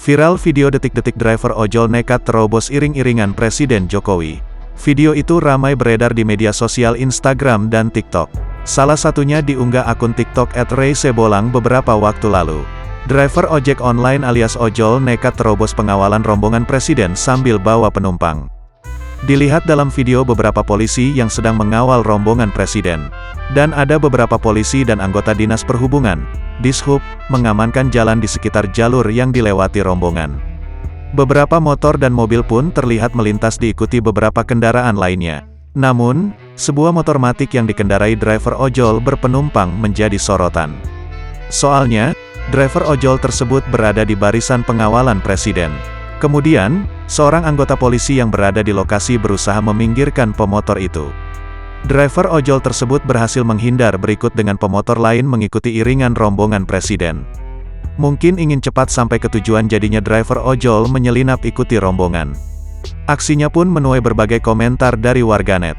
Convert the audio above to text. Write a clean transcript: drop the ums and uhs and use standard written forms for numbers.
Viral video detik-detik driver ojol nekat terobos iring-iringan Presiden Jokowi. Video itu ramai beredar di media sosial Instagram dan TikTok. Salah satunya diunggah akun TikTok @raysebolang beberapa waktu lalu. Driver ojek online alias ojol nekat terobos pengawalan rombongan Presiden sambil bawa penumpang. Dilihat dalam video beberapa polisi yang sedang mengawal rombongan Presiden. Dan ada beberapa polisi dan anggota Dinas Perhubungan, Dishub, mengamankan jalan di sekitar jalur yang dilewati rombongan. Beberapa motor dan mobil pun terlihat melintas diikuti beberapa kendaraan lainnya. Namun, sebuah motor matic yang dikendarai driver ojol berpenumpang menjadi sorotan. Soalnya, driver ojol tersebut berada di barisan pengawalan Presiden. Kemudian, seorang anggota polisi yang berada di lokasi berusaha meminggirkan pemotor itu. Driver ojol tersebut berhasil menghindar berikut dengan pemotor lain mengikuti iringan rombongan Presiden. Mungkin ingin cepat sampai ke tujuan jadinya driver ojol menyelinap ikuti rombongan. Aksinya pun menuai berbagai komentar dari warganet.